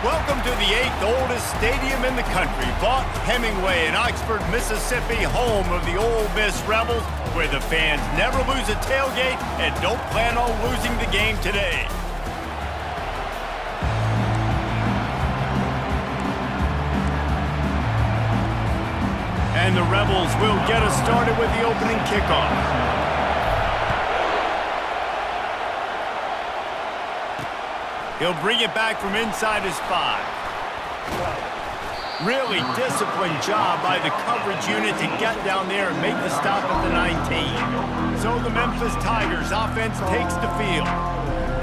Welcome to the 8th oldest stadium in the country, Vaught Hemingway in Oxford, Mississippi, home of the Ole Miss Rebels, where the fans never lose a tailgate and don't plan on losing the game today. And the Rebels will get us started with the opening kickoff. He'll bring it back from inside his 5. Really disciplined job by the coverage unit to get down there and make the stop at the 19. So the Memphis Tigers offense takes the field.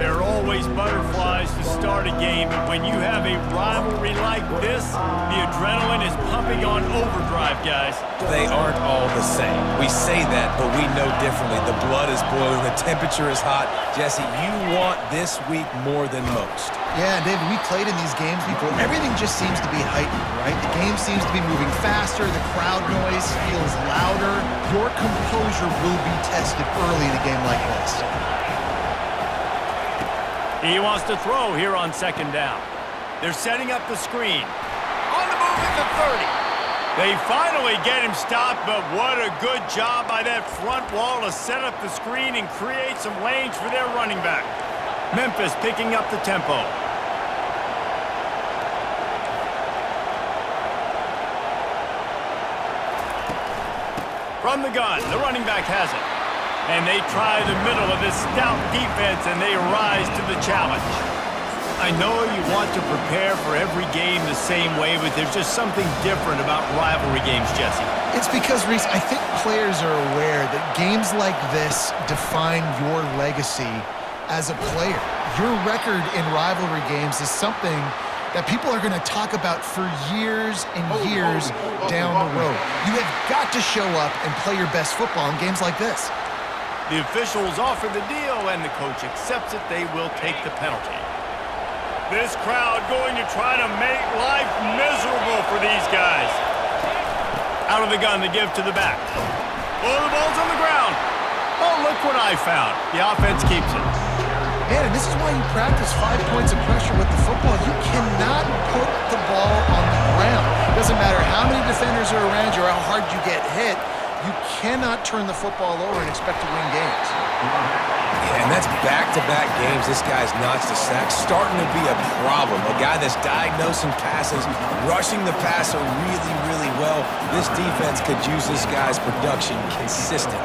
There are always butterflies to start a game, but when you have a rivalry like this, the adrenaline is pumping on overdrive, guys. They aren't all the same. We say that, but we know differently. The blood is boiling, the temperature is hot. Jesse, you want this week more than most. Yeah, David, we played in these games before. Everything just seems to be heightened, right? The game seems to be moving faster. The crowd noise feels louder. Your composure will be tested early in a game like this. He wants to throw here on 2nd down. They're setting up the screen. On the move at the 30. They finally get him stopped, but what a good job by that front wall to set up the screen and create some lanes for their running back. Memphis picking up the tempo. From the gun, the running back has it. And they try the middle of this stout defense, and they rise to the challenge. I know you want to prepare for every game the same way, but there's just something different about rivalry games, Jesse. It's because, Reese, I think players are aware that games like this define your legacy as a player. Your record in rivalry games is something that people are going to talk about for years and years down the road. You have got to show up and play your best football in games like this. The officials offer the deal, and the coach accepts it. They will take the penalty. This crowd going to try to make life miserable for these guys. Out of the gun, the give to the back. Oh, the ball's on the ground. Oh, look what I found. The offense keeps it. Man, and this is why you practice 5 points of pressure with the football. You cannot put the ball on the ground. It doesn't matter how many defenders are around you or how hard you get hit. You cannot turn the football over and expect to win games. Yeah, and that's back-to-back games. This guy's notched a sack, starting to be a problem. A guy that's diagnosing passes, rushing the passer really, really well. This defense could use this guy's production consistently.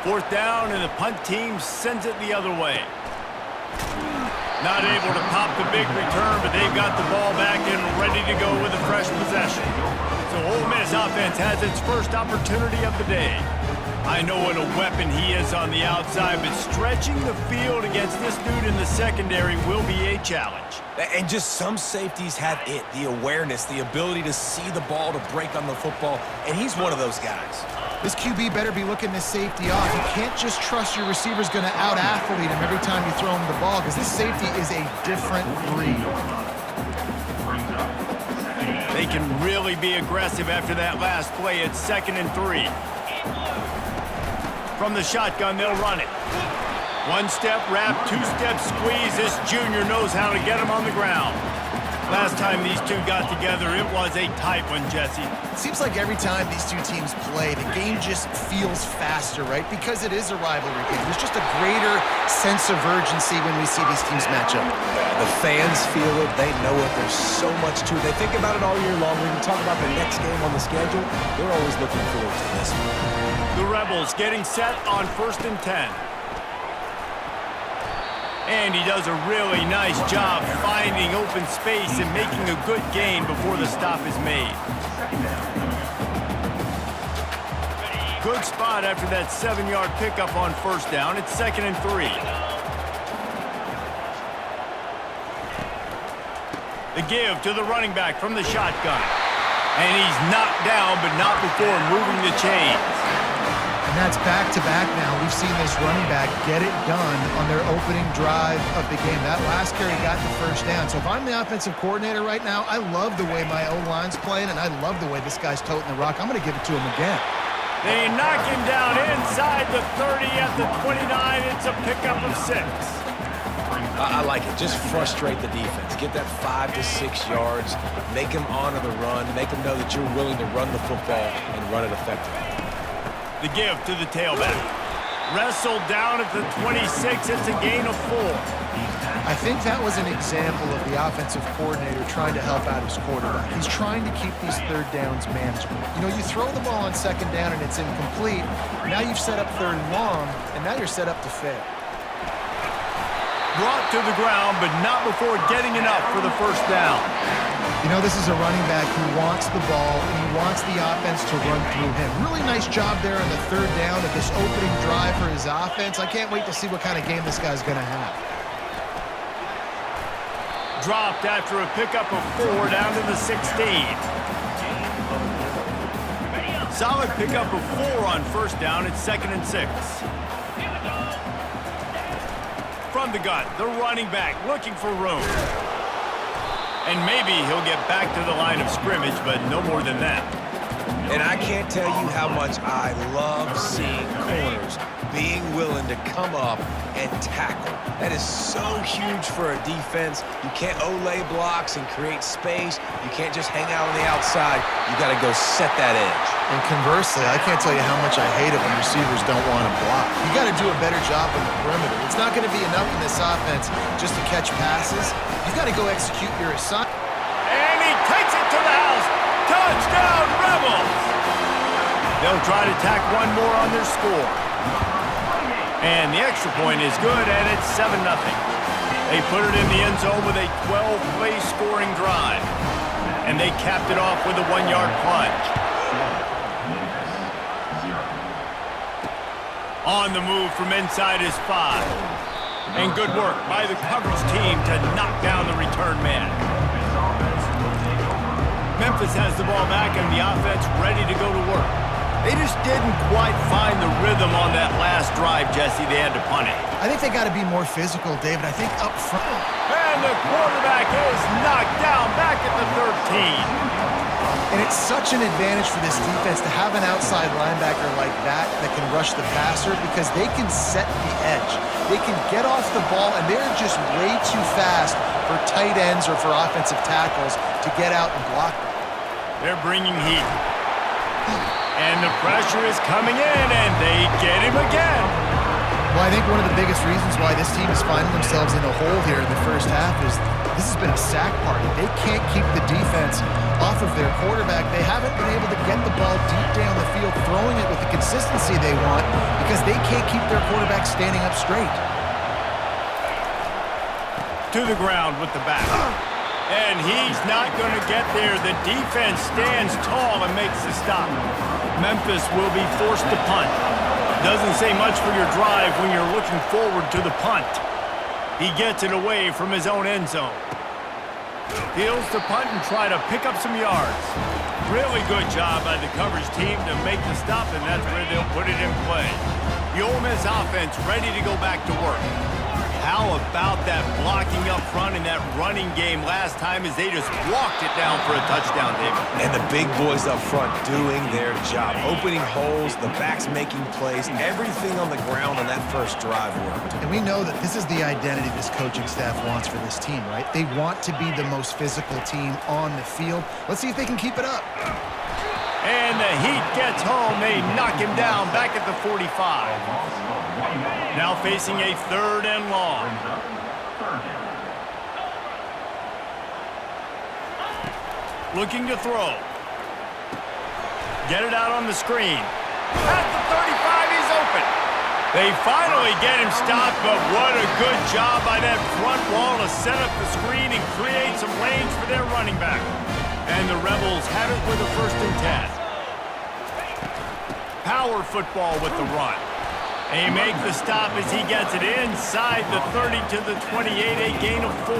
4th down, and the punt team sends it the other way. Not able to pop the big return, but they've got the ball back and ready to go with a fresh possession. So Ole Miss offense has its first opportunity of the day. I know what a weapon he is on the outside, but stretching the field against this dude in the secondary will be a challenge. And just some safeties have it, the awareness, the ability to see the ball, to break on the football, and he's one of those guys. This QB better be looking this safety off. You can't just trust your receiver's going to out-athlete him every time you throw him the ball, because this safety is a different breed. They can really be aggressive after that last play. It's 2nd and 3. From the shotgun, they'll run it. 1-step wrap, 2-step squeeze. This junior knows how to get him on the ground. Last time these two got together, it was a tight one, Jesse. It seems like every time these two teams play, the game just feels faster, right? Because it is a rivalry game. There's just a greater sense of urgency when we see these teams match up. The fans feel it. They know it. There's so much to it. They think about it all year long. When you talk about the next game on the schedule, they're always looking forward to this one. The Rebels getting set on 1st and 10. And he does a really nice job finding open space and making a good gain before the stop is made. Good spot after that 7-yard pickup on 1st down. It's 2nd and 3. The give to the running back from the shotgun. And he's knocked down, but not before moving the chains. And that's back-to-back now. We've seen this running back get it done on their opening drive of the game. That last carry got the 1st down. So if I'm the offensive coordinator right now, I love the way my O-line's playing, and I love the way this guy's toting the rock. I'm going to give it to him again. They knock him down inside the 30 at the 29. It's a pickup of 6. I like it. Just frustrate the defense. Get that 5 to 6 yards. Make them honor the run. Make them know that you're willing to run the football and run it effectively. The give to the tailback. Wrestled down at the 26. It's a gain of 4. I think that was an example of the offensive coordinator trying to help out his quarterback. He's trying to keep these third downs manageable. You know, you throw the ball on second down and it's incomplete. Now you've set up third and long, and now you're set up to fail. Brought to the ground, but not before getting enough for the first down. You know, this is a running back who wants the ball, and he wants the offense to run through him. Really nice job there on the third down of this opening drive for his offense. I can't wait to see what kind of game this guy's going to have. Dropped after a pickup of 4 down to the 16. Solid pickup of 4 on first down. It's 2nd and 6. From the gun, the running back looking for room. And maybe he'll get back to the line of scrimmage, but no more than that. And I can't tell you how much I love seeing corners being willing to come up and tackle. That is so huge for a defense. You can't olay blocks and create space. You can't just hang out on the outside. You got to go set that edge. And conversely, I can't tell you how much I hate it when receivers don't want to block. You got to do a better job on the perimeter. It's not going to be enough in this offense just to catch passes. You've got to go execute your assignment. And he takes it to the house. Touchdown, Rebels! They'll try to tack one more on their score. And the extra point is good, and it's 7-0. They put it in the end zone with a 12-play scoring drive. And they capped it off with a 1-yard plunge. On the move from inside his 5. And good work by the coverage team to knock down the return man. Memphis has the ball back and the offense ready to go to work. They just didn't quite find the rhythm on that last drive, Jesse. They had to punt it. I think they got to be more physical, David. I think up front. And the quarterback is knocked down back at the 13. And it's such an advantage for this defense to have an outside linebacker like that can rush the passer because they can set the edge. They can get off the ball, and they're just way too fast for tight ends or for offensive tackles to get out and block. They're bringing heat. And the pressure is coming in, and they get him again. Well, I think one of the biggest reasons why this team is finding themselves in a hole here in the first half is this has been a sack party. They can't keep the defense off of their quarterback. They haven't been able to get the ball deep down the field, throwing it with the consistency they want because they can't keep their quarterback standing up straight. To the ground with the back. And he's not going to get there. The defense stands tall and makes the stop. Memphis will be forced to punt. Doesn't say much for your drive when you're looking forward to the punt. He gets it away from his own end zone. Fields to punt and try to pick up some yards. Really good job by the coverage team to make the stop, and that's where they'll put it in play. The Ole Miss offense ready to go back to work. How about that blocking up front in that running game last time as they just walked it down for a touchdown, David? And the big boys up front doing their job. Opening holes, the backs making plays, everything on the ground on that first drive worked. And we know that this is the identity this coaching staff wants for this team, right? They want to be the most physical team on the field. Let's see if they can keep it up. And the Heat gets home. They knock him down back at the 45. Now facing a 3rd and long. Looking to throw. Get it out on the screen. At the 35, he's open. They finally get him stopped, but what a good job by that front wall to set up the screen and create some lanes for their running back. And the Rebels have it with a 1st and 10. Power football with the run. They make the stop as he gets it inside the 30 to the 28, a gain of 4.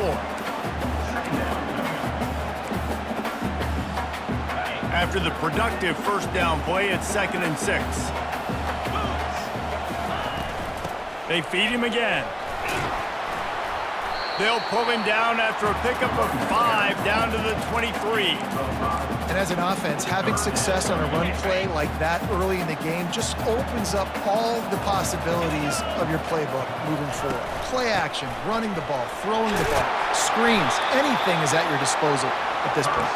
After the productive first down play, it's 2nd and 6. They feed him again. They'll pull him down after a pickup of 5 down to the 23. And as an offense, having success on a run play like that early in the game just opens up all the possibilities of your playbook moving forward. Play action, running the ball, throwing the ball, screens, anything is at your disposal at this point.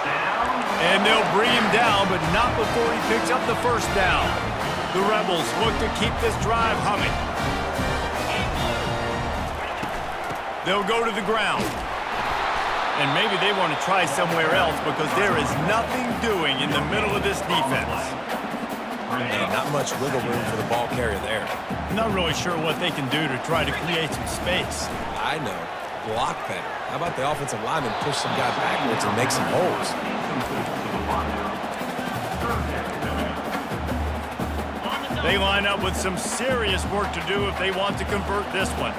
And they'll bring him down, but not before he picks up the first down. The Rebels look to keep this drive humming. They'll go to the ground. And maybe they want to try somewhere else because there is nothing doing in the middle of this defense. And not much wiggle room for the ball carrier there. Not really sure what they can do to try to create some space. I know. Block better. How about the offensive lineman push some guy backwards and make some holes? They line up with some serious work to do if they want to convert this one.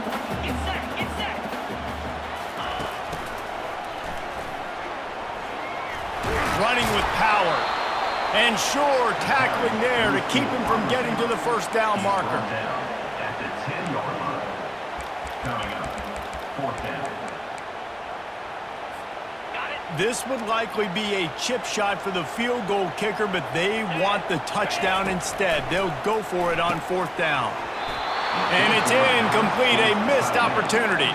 Running with power. And sure, tackling there to keep him from getting to the first down marker. At the 10-yard line. Coming up, 4th down. This would likely be a chip shot for the field goal kicker, but they want the touchdown instead. They'll go for it on 4th down. And it's incomplete, a missed opportunity.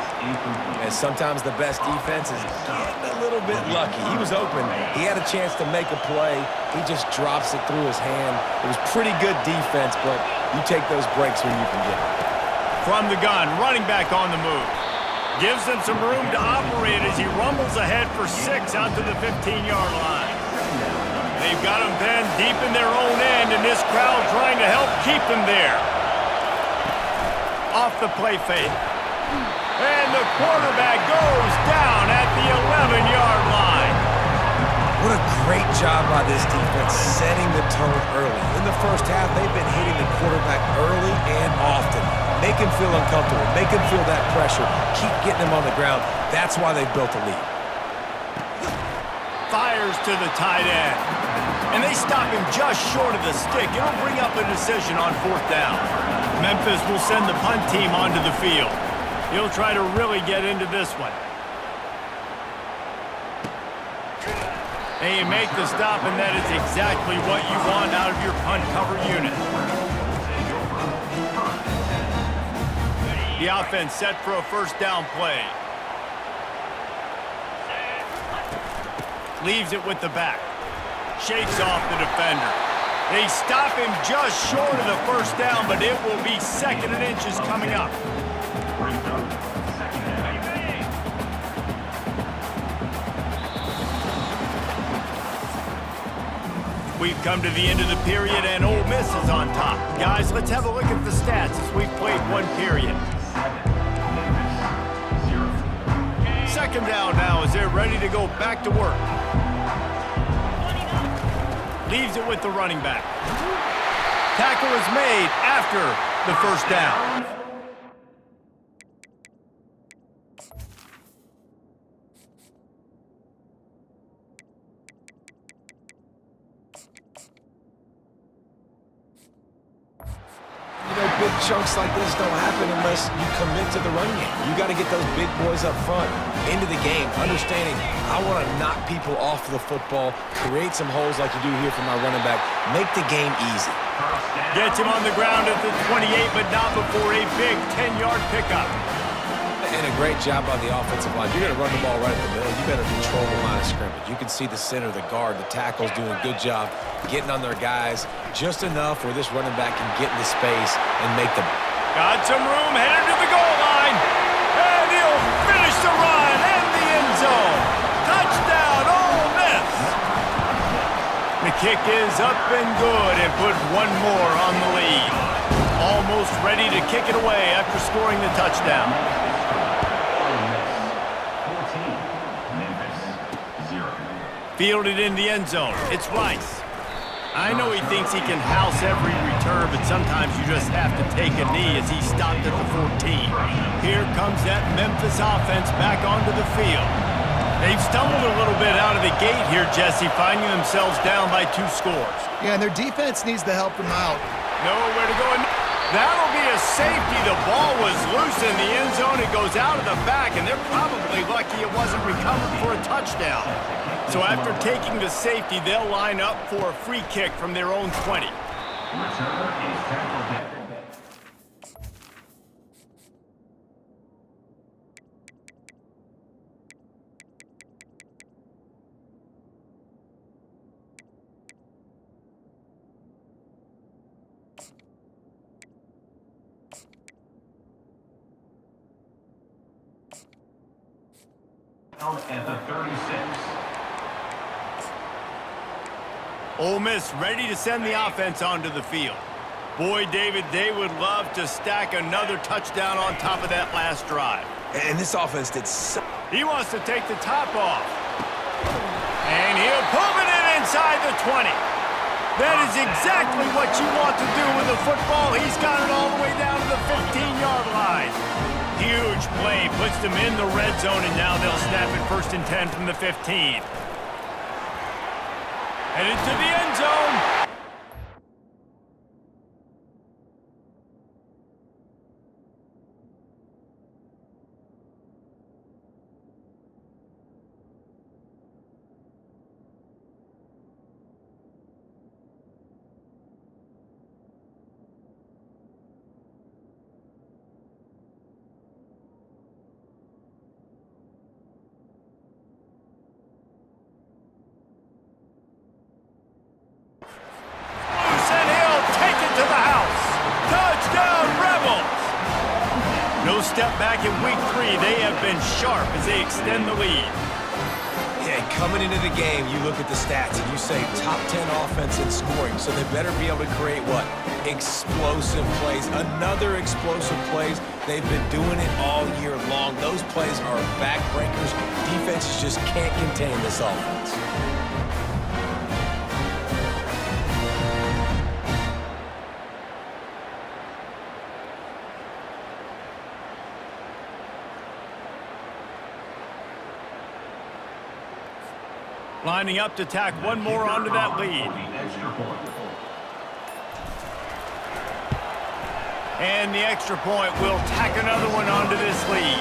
And sometimes the best defense is getting a little bit lucky. He was open. He had a chance to make a play. He just drops it through his hand. It was pretty good defense, but you take those breaks when you can get them. From the gun, running back on the move. Gives them some room to operate as he rumbles ahead for 6 out to the 15-yard line. They've got him pinned deep in their own end, and this crowd trying to help keep them there. Off the play fake. And the quarterback goes down at the 11-yard line. What a great job by this defense setting the tone early. In the first half, they've been hitting the quarterback early and often. Make him feel uncomfortable. Make him feel that pressure. Keep getting him on the ground. That's why they've built a lead. Fires to the tight end. And they stop him just short of the stick. It'll bring up a decision on 4th down. Memphis will send the punt team onto the field. He'll try to really get into this one. And you make the stop, and that is exactly what you want out of your punt cover unit. The offense set for a first down play. Leaves it with the back. Shakes off the defender. They stop him just short of the first down, but it will be 2nd and inches coming up. We've come to the end of the period, and Ole Miss is on top. Guys, let's have a look at the stats as we've played one period. 2nd down now as they're ready to go back to work. Leaves it with the running back. Tackle is made after the first down. Big chunks like this don't happen unless you commit to the run game. You got to get those big boys up front into the game, understanding I want to knock people off the football, create some holes like you do here for my running back, make the game easy. Gets him on the ground at the 28, but not before a big 10-yard pickup. And a great job by the offensive line. You're going to run the ball right in the middle. You better control the line of scrimmage. You can see the center, the guard, the tackles doing a good job getting on their guys just enough where this running back can get into space and make them. Got some room, headed to the goal line. And he'll finish the run in the end zone. Touchdown, Ole Miss. The kick is up and good and put one more on the lead. Almost ready to kick it away after scoring the touchdown. Fielded in the end zone. It's Rice. I know he thinks he can house every return, but sometimes you just have to take a knee as he stopped at the 14. Here comes that Memphis offense back onto the field. They've stumbled a little bit out of the gate here, Jesse, finding themselves down by 2 scores. Yeah, and their defense needs to help them out. Nowhere to go. That'll be a safety. The ball was loose in the end zone. It goes out of the back, and they're probably lucky it wasn't recovered for a touchdown. So after taking the safety, they'll line up for a free kick from their own 20. Returner is tackled. At the 36. Ole Miss ready to send the offense onto the field. Boy, David, they would love to stack another touchdown on top of that last drive. And this offense did so... He wants to take the top off. And he'll put it inside the 20. That is exactly what you want to do with a football. He's got it all the way down to the 15-yard line. Huge play, puts them in the red zone, and now they'll snap it 1st and 10 from the 15. Headed to the end zone. No step back in week 3. They have been sharp as they extend the lead. Yeah, coming into the game, you look at the stats and you say top 10 offense in scoring, so they better be able to create what? Explosive plays. Another explosive plays. They've been doing it all year long. Those plays are backbreakers. Defenses just can't contain this offense. Lining up to tack one more onto that lead. And the extra point will tack another one onto this lead.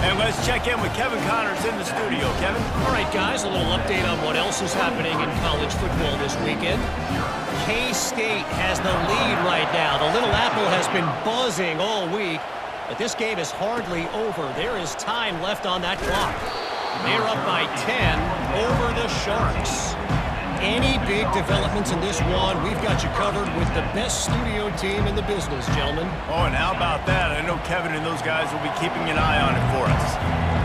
And let's check in with Kevin Connors in the studio. Kevin? All right, guys, a little update on what else is happening in college football this weekend. K-State has the lead right now. The Little Apple has been buzzing all week, but this game is hardly over. There is time left on that clock. They're up by 10 over the Sharks. Any big developments in this one, we've got you covered with the best studio team in the business, gentlemen. Oh, and how about that? I know Kevin and those guys will be keeping an eye on it for us.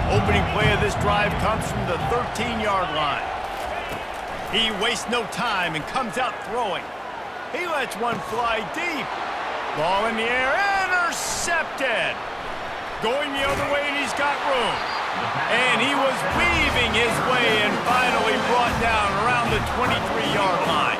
Opening play of this drive comes from the 13-yard line. He wastes no time and comes out throwing. He lets one fly deep. Ball in the air, intercepted. Going the other way, and he's got room. And he was weaving his way and finally brought down around the 23-yard line.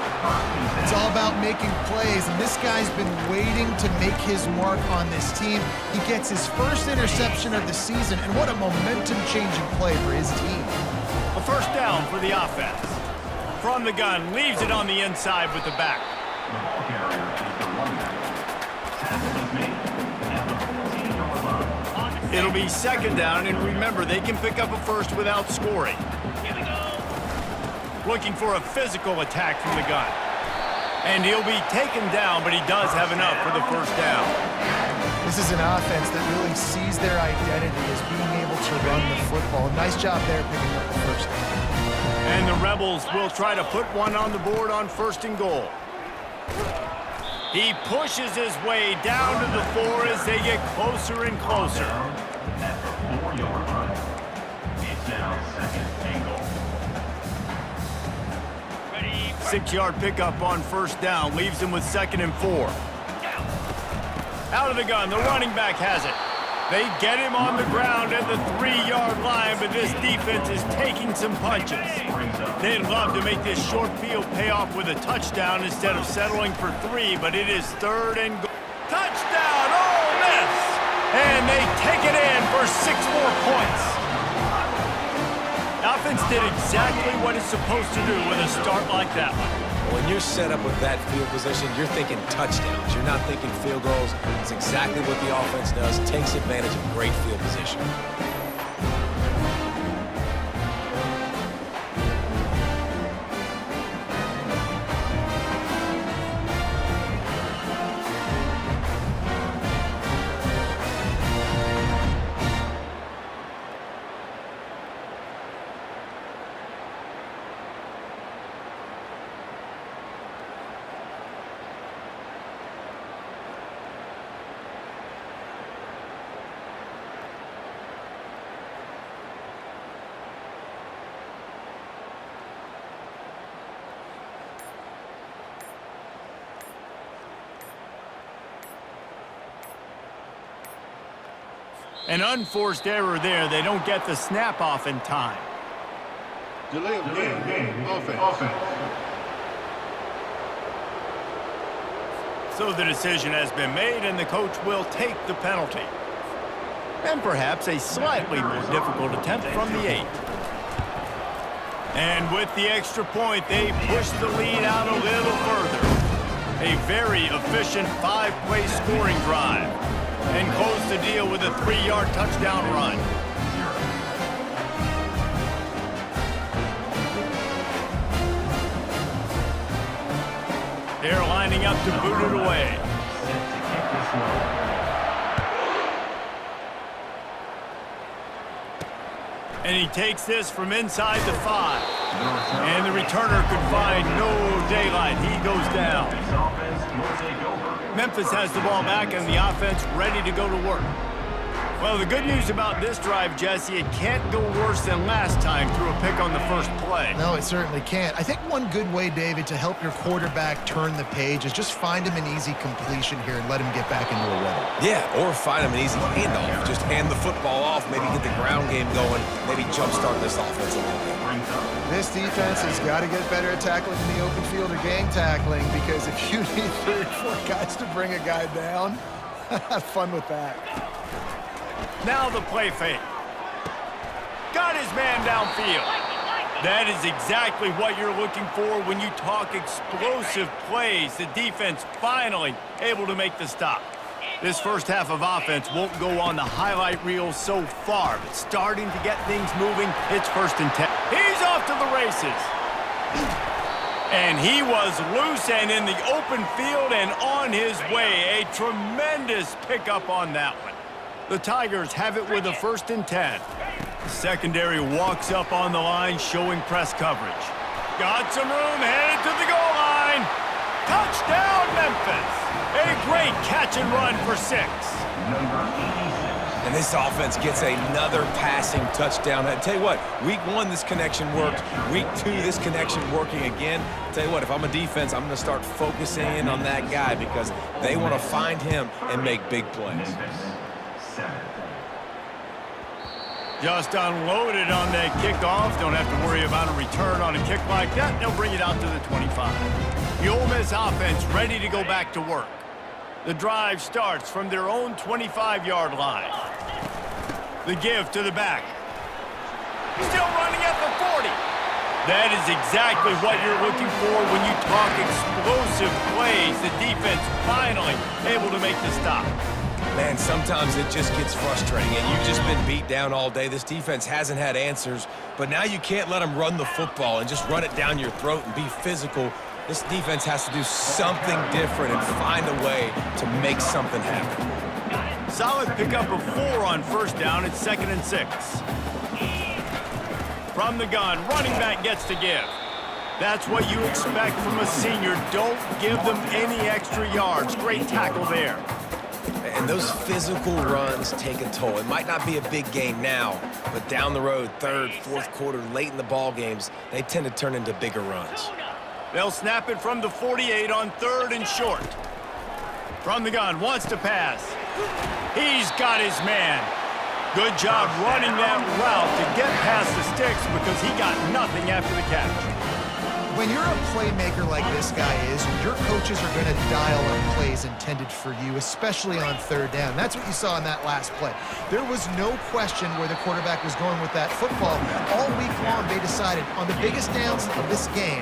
It's all about making plays, and this guy's been waiting to make his mark on this team. He gets his first interception of the season, and what a momentum-changing play for his team. A first down for the offense. From the gun, leaves it on the inside with the back. The ball carrier is the running back. Tackle is made at the 14-yard line. It'll be second down, and remember, they can pick up a first without scoring. Here we go. Looking for a physical attack from the gun. And he'll be taken down, but he does have enough for the first down. This is an offense that really sees their identity as being able to run the football. Nice job there picking up the first down. And the Rebels will try to put one on the board on 1st and goal. He pushes his way down to the 4 as they get closer and closer. At the 4-yard line. It's now 2nd and goal. 6-yard pickup on 1st down. Leaves him with 2nd and 4. Out of the gun. The running back has it. They get him on the ground at the 3-yard line, but this defense is taking some punches. They'd love to make this short field pay off with a touchdown instead of settling for 3, but it is 3rd and goal. Touchdown, Ole Miss! And they take it in for 6 more points. The offense did exactly what it's supposed to do with a start like that one. when you're set up with that field position, you're thinking touchdowns. You're not thinking field goals. It's exactly what the offense does. Takes advantage of great field position. An unforced error there. They don't get the snap off in time. Delay of game. Offense. So the decision has been made, and the coach will take the penalty. And perhaps a slightly more difficult attempt from the 8. And with the extra point, they push the lead out a little further. A very efficient 5-play scoring drive. And close the deal with a 3-yard touchdown run. They're lining up to boot it away. And he takes this from inside the 5. And the returner could find no daylight. He goes down. Memphis has the ball back and the offense ready to go to work. Well, the good news about this drive, Jesse, it can't go worse than last time through a pick on the first play. No, it certainly can't. I think one good way, David, to help your quarterback turn the page is just find him an easy completion here and let him get back into a rhythm. Yeah, or find him an easy handoff. Just hand the football off, maybe get the ground game going, maybe jumpstart this offense a little bit. This defense has got to get better at tackling in the open field or gang tackling, because if you need 3 or 4 guys to bring a guy down, have fun with that. Now the play fake. Got his man downfield. That is exactly what you're looking for when you talk explosive plays. The defense finally able to make the stop. This first half of offense won't go on the highlight reel so far, but starting to get things moving. It's 1st and 10. He's off to the races. And he was loose and in the open field and on his way. A tremendous pickup on that one. The Tigers have it with a 1st and 10. The secondary walks up on the line, showing press coverage. Got some room, headed to the goal line. Touchdown, Memphis. A great catch and run for 6. And this offense gets another passing touchdown. I tell you what, week 1, this connection worked. Week 2, this connection working again. I tell you what, if I'm a defense, I'm going to start focusing in on that guy because they want to find him and make big plays. Just unloaded on that kickoff. Don't have to worry about a return on a kick like that. They'll bring it out to the 25. The Ole Miss offense ready to go back to work. The drive starts from their own 25-yard line. The give to the back. Still running at the 40. That is exactly what you're looking for when you talk explosive plays. The defense finally able to make the stop. Man, sometimes it just gets frustrating, and you've just been beat down all day. This defense hasn't had answers, but now you can't let them run the football and just run it down your throat and be physical. This defense has to do something different and find a way to make something happen. Solid pickup of 4 on 1st down. It's 2nd and 6. From the gun, running back gets to give. That's what you expect from a senior. Don't give them any extra yards. Great tackle there. And those physical runs take a toll. It might not be a big game now, but down the road, 3rd, 4th quarter, late in the ball games, they tend to turn into bigger runs. They'll snap it from the 48 on 3rd and short. From the gun, wants to pass. He's got his man. Good job running that route to get past the sticks because he got nothing after the catch. When you're a playmaker like this guy is, your coaches are going to dial up plays intended for you, especially on 3rd down. That's what you saw in that last play. There was no question where the quarterback was going with that football. All week long, they decided on the biggest downs of this game,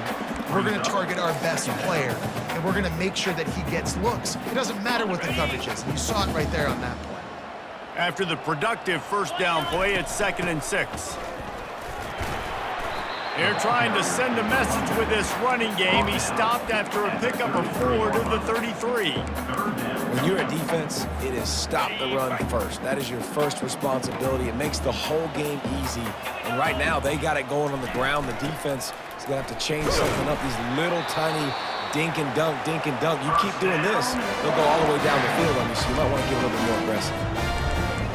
we're going to target our best player, and we're going to make sure that he gets looks. It doesn't matter what the coverage is. And you saw it right there on that play. After the productive first down play, it's 2nd and 6. They're trying to send a message with this running game. He stopped after a pickup of 4 to the 33. When you're a defense, it is stop the run first. That is your first responsibility. It makes the whole game easy. And right now, they got it going on the ground. The defense is going to have to change something up. These little tiny dink and dunk, dink and dunk. You keep doing this, they'll go all the way down the field on you, so you might want to get a little bit more aggressive.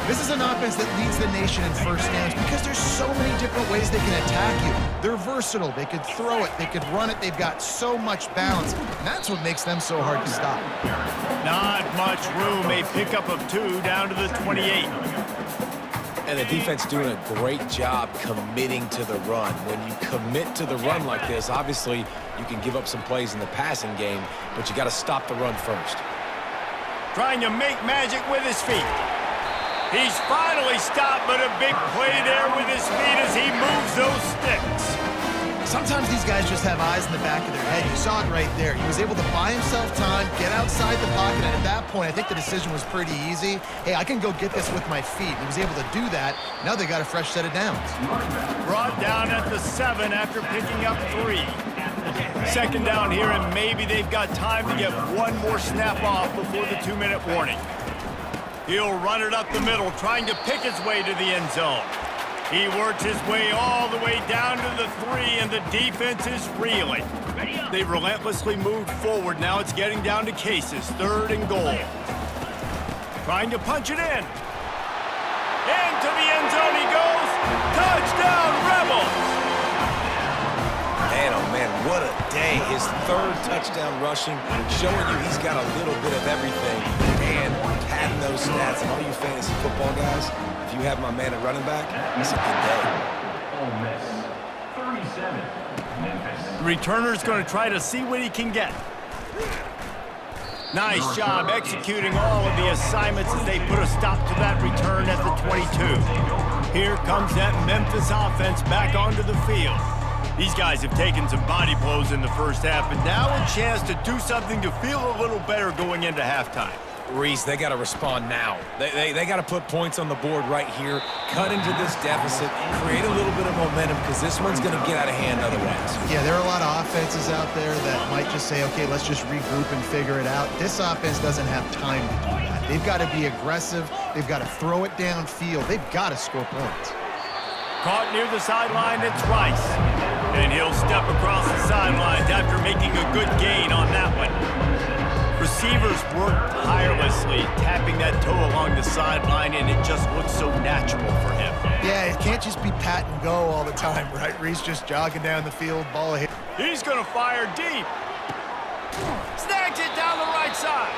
This is an offense that leads the nation in first downs because there's so many different ways they can attack you. They're versatile. They could throw it. They could run it. They've got so much balance. And that's what makes them so hard to stop. Not much room. A pickup of 2 down to the 28. And the defense doing a great job committing to the run. When you commit to the run like this, obviously you can give up some plays in the passing game, but you got to stop the run first. Trying to make magic with his feet. He's finally stopped, but a big play there with his feet as he moves those sticks. Sometimes these guys just have eyes in the back of their head. You saw it right there. He was able to buy himself time, get outside the pocket, and at that point, I think the decision was pretty easy. Hey, I can go get this with my feet. He was able to do that. Now they got a fresh set of downs. Brought down at the 7 after picking up 3. 2nd down here, and maybe they've got time to get one more snap off before the 2-minute warning. He'll run it up the middle, trying to pick his way to the end zone. He works his way all the way down to the 3, and the defense is reeling. They've relentlessly moved forward. Now it's getting down to cases. 3rd and goal. Trying to punch it in. Into the end zone he goes. Touchdown, Rebels! Man, oh man, what a day. His 3rd touchdown rushing, showing you he's got a little bit of everything. And padding those stats, and all you fantasy football guys, if you have my man at running back, it's a good day. Ole Miss, 37, Memphis. The returner's going to try to see what he can get. Nice job executing all of the assignments as they put a stop to that return at the 22. Here comes that Memphis offense back onto the field. These guys have taken some body blows in the first half, but now a chance to do something to feel a little better going into halftime. Reese, they got to respond now. They got to put points on the board right here, cut into this deficit, create a little bit of momentum, because this one's going to get out of hand otherwise. Yeah, there are a lot of offenses out there that might just say, okay, let's just regroup and figure it out. This offense doesn't have time to do that. They've got to be aggressive. They've got to throw it downfield. They've got to score points. Caught near the sideline, it's Rice. And he'll step across the sidelines after making a good gain on that one. Receivers work tirelessly, tapping that toe along the sideline, and it just looks so natural for him. Yeah, it can't just be pat and go all the time, right? Reese just jogging down the field, ball hit. He's going to fire deep. Snags it down the right side.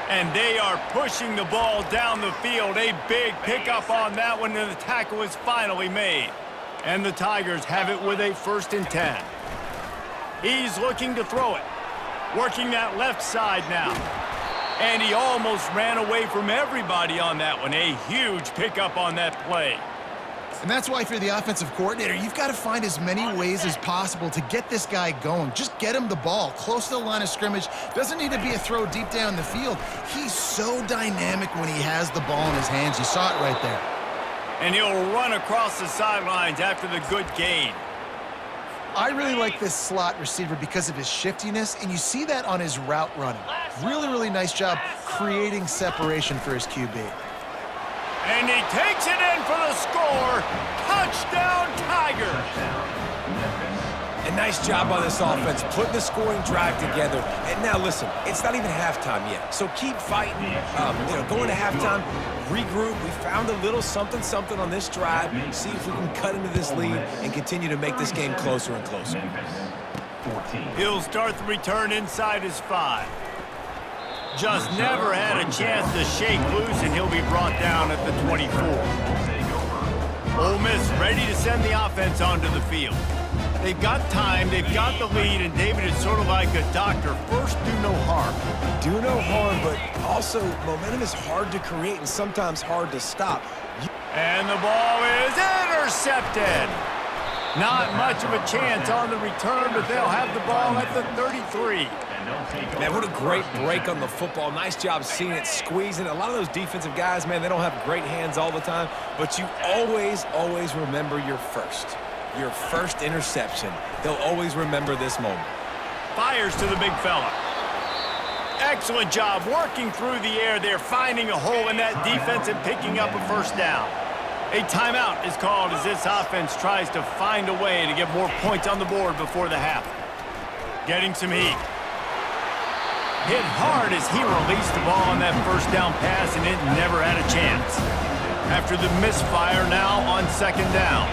And they are pushing the ball down the field. A big pickup on that one, and the tackle is finally made. And the Tigers have it with a 1st and 10. He's looking to throw it. Working that left side now. And he almost ran away from everybody on that one. A huge pickup on that play. And that's why if you're the offensive coordinator, you've got to find as many ways as possible to get this guy going. Just get him the ball close to the line of scrimmage. Doesn't need to be a throw deep down the field. He's so dynamic when he has the ball in his hands. You saw it right there. And he'll run across the sidelines after the good gain. I really like this slot receiver because of his shiftiness, and you see that on his route running. Really, really nice job creating separation for his QB. And he takes it in for the score. Touchdown, Tigers. A nice job on this offense, putting the scoring drive together. And now listen, it's not even halftime yet, so keep fighting. Going to halftime, regroup. We found a little something on this drive. See if we can cut into this lead and continue to make this game closer and closer. He'll start the return inside his 5. Just never had a chance to shake loose, and he'll be brought down at the 24. Ole Miss ready to send the offense onto the field. They've got time, they've got the lead, and David is sort of like a doctor. First, do no harm. Do no harm, but also momentum is hard to create and sometimes hard to stop. And the ball is intercepted. Not much of a chance on the return, but they'll have the ball at the 33. Man, what a great break on the football. Nice job seeing it, squeezing. A lot of those defensive guys, man, they don't have great hands all the time, but you always, always remember your first interception. They'll always remember this moment. Fires to the big fella. Excellent job working through the air there, finding a hole in that defense and picking up a first down. A timeout is called as this offense tries to find a way to get more points on the board before the half. Getting some heat. Hit hard as he released the ball on that first down pass, and it never had a chance. After the misfire, now on second down.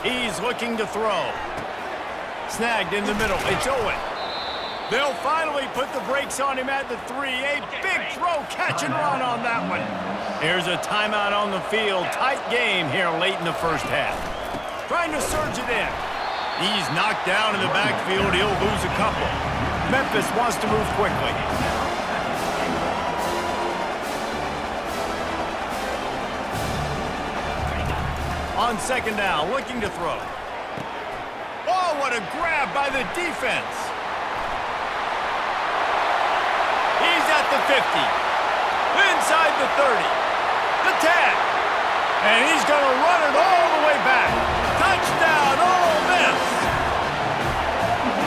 He's looking to throw. Snagged in the middle. It's Owen. They'll finally put the brakes on him at the 3. A big throw, catch and run on that one. Here's a timeout on the field. Tight game here late in the first half. Trying to surge it in. He's knocked down in the backfield. He'll lose a couple. Memphis wants to move quickly. On second down, looking to throw. Oh, what a grab by the defense. He's at the 50. Inside the 30. The 10. And he's going to run it all the way back. Touchdown, Ole Miss.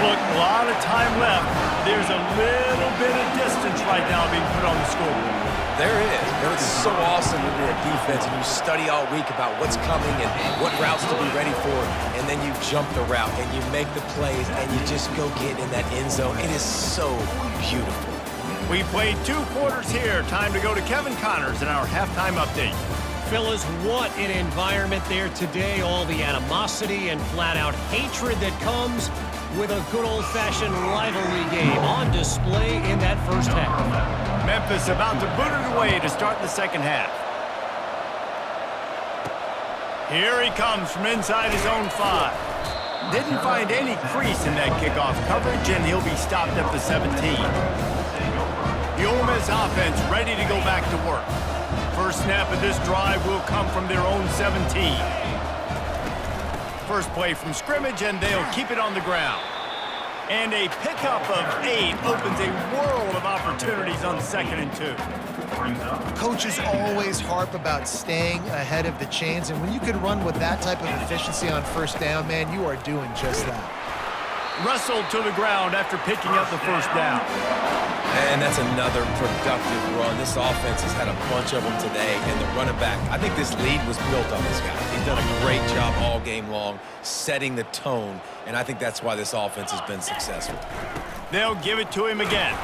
Look, a lot of time left. There's a little bit of distance right now being put on the scoreboard. There is. It's so awesome when you're a defense and you study all week about what's coming and what routes to be ready for, and then you jump the route and you make the plays and you just go get in that end zone. It is so beautiful. We played 2 quarters here. Time to go to Kevin Connors in our halftime update. Fellas, what an environment there today. All the animosity and flat-out hatred that comes with a good old-fashioned rivalry game on display in that first half. Memphis about to boot it away to start the second half. Here he comes from inside his own 5. Didn't find any crease in that kickoff coverage, and he'll be stopped at the 17. The Ole Miss offense ready to go back to work. First snap of this drive will come from their own 17. First play from scrimmage, and they'll keep it on the ground. And a pickup of 8 opens a world of opportunities on 2nd and 2. Coaches always harp about staying ahead of the chains, and when you can run with that type of efficiency on first down, man, you are doing just that. Wrestled to the ground after picking up the first down. And that's another productive run. This offense has had a bunch of them today, and the running back, I think this lead was built on this guy. He's done a great job all game long, setting the tone, and I think that's why this offense has been successful. They'll give it to him again.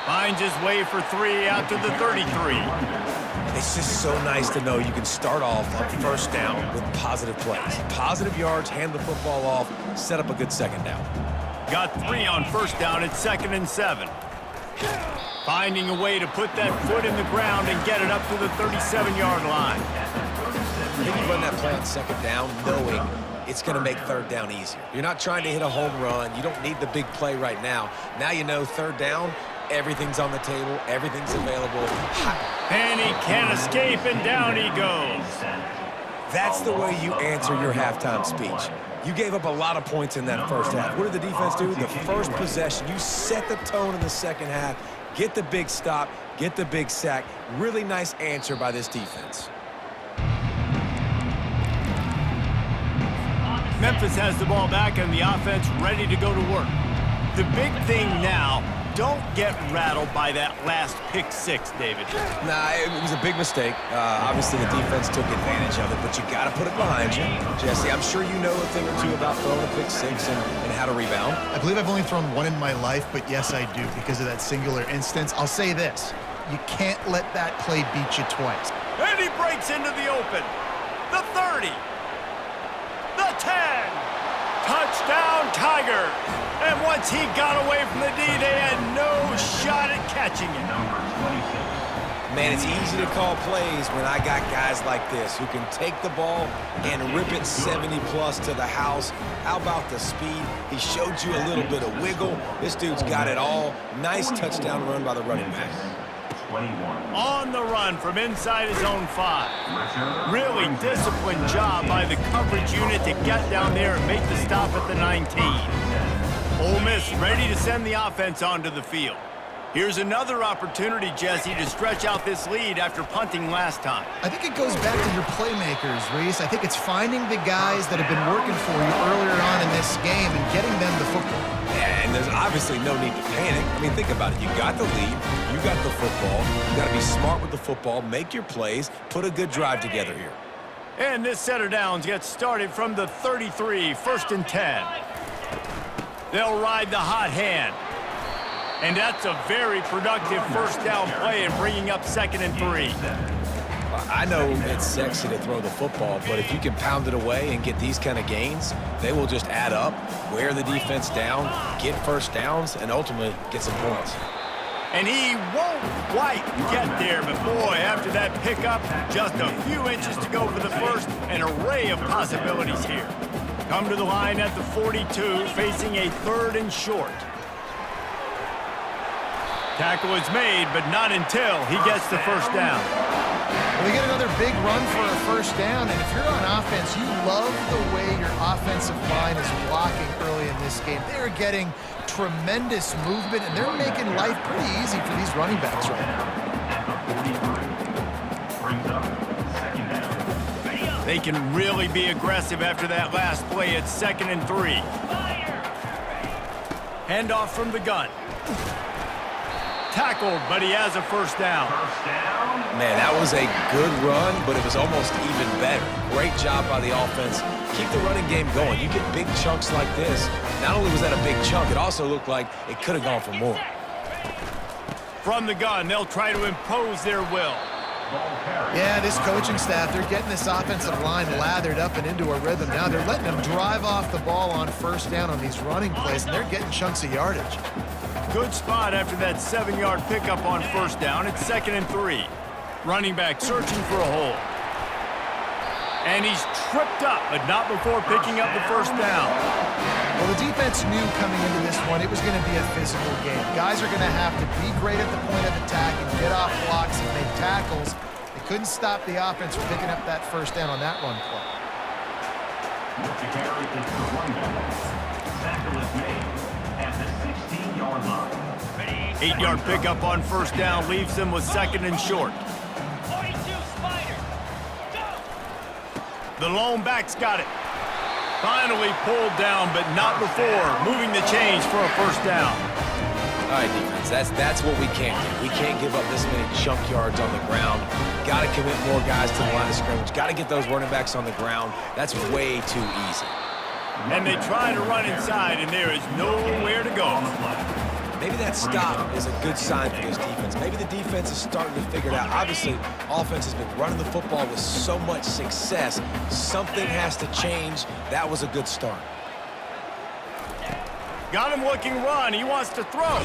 Finds his way for 3 out to the 33. It's just so nice to know you can start off on first down with positive plays. Positive yards, hand the football off, set up a good second down. Got 3 on first down at 2nd and 7. Finding a way to put that foot in the ground and get it up to the 37-yard line. I think you run that play on second down knowing it's going to make third down easier. You're not trying to hit a home run. You don't need the big play right now. Now you know third down, everything's on the table, everything's available. And he can't escape, and down he goes. That's the way you answer your halftime speech. You gave up a lot of points in that first half. What did the defense do? The first possession, you set the tone in the second half, get the big stop, get the big sack. Really nice answer by this defense. Memphis has the ball back and the offense ready to go to work. The big thing now, don't get rattled by that last pick 6, David. Nah, it was a big mistake. Obviously, the defense took advantage of it, but you got to put it behind you. Jesse, I'm sure you know a thing or two about throwing a pick 6 and how to rebound. I believe I've only thrown 1 in my life, but yes, I do because of that singular instance. I'll say this. You can't let that play beat you twice. And he breaks into the open. The 30. The 10. Touchdown, Tiger. And once he got away from the D, they had no shot at catching him. Man, it's easy to call plays when I got guys like this who can take the ball and rip it 70-plus to the house. How about the speed? He showed you a little bit of wiggle. This dude's got it all. Nice touchdown run by the running back. 21. On the run from inside his own 5. Really disciplined job by the coverage unit to get down there and make the stop at the 19. Ole Miss ready to send the offense onto the field. Here's another opportunity, Jesse, to stretch out this lead after punting last time. I think it goes back to your playmakers, Reese. I think it's finding the guys that have been working for you earlier on in this game and getting them the football. Yeah, and there's obviously no need to panic. I mean, think about it. You got the lead. You got the football. You got to be smart with the football, make your plays, put a good drive together here. And this set of downs gets started from the 33, 1st and 10. They'll ride the hot hand. And that's a very productive first down play in bringing up 2nd and 3. I know it's sexy to throw the football, but if you can pound it away and get these kind of gains, they will just add up, wear the defense down, get first downs, and ultimately get some points. And he won't quite get there, but boy, after that pickup, just a few inches to go for the first, an array of possibilities here. Come to the line at the 42, facing a 3rd and short. Tackle is made, but not until he gets the first down. Well, we get another big run for a first down, and if you're on offense, you love the way your offensive line is blocking early in this game. They're getting tremendous movement, and they're making life pretty easy for these running backs right now. Brings up 2nd down. They can really be aggressive after that last play at 2nd and 3. Handoff from the gun. Tackled, but he has a first down. First down. Man, that was a good run, but it was almost even better. Great job by the offense. Keep the running game going. You get big chunks like this. Not only was that a big chunk, it also looked like it could have gone for more. From the gun, they'll try to impose their will. Yeah, this coaching staff, they're getting this offensive line lathered up and into a rhythm. Now they're letting them drive off the ball on first down on these running plays, and they're getting chunks of yardage. Good spot after that 7-yard pickup on first down. It's 2nd and 3. Running back searching for a hole. And he's tripped up, but not before picking up the first down. Well, the defense knew coming into this one it was going to be a physical game. Guys are going to have to be great at the point of attack and get off blocks and make tackles. They couldn't stop the offense from picking up that first down on that run play. With the carry is the running back. Tackle is made at the 16-yard line. 8-yard pickup on first down leaves them with 2nd and short. The lone back's got it. Finally pulled down, but not before moving the chains for a first down. All right, defense, that's what we can't do. We can't give up this many chunk yards on the ground. Got to commit more guys to the line of scrimmage. Got to get those running backs on the ground. That's way too easy. And they try to run inside, and there is nowhere to go. Maybe that stop is a good sign for this defense. Maybe the defense is starting to figure it out. Obviously, offense has been running the football with so much success. Something has to change. That was a good start. Got him looking run. He wants to throw.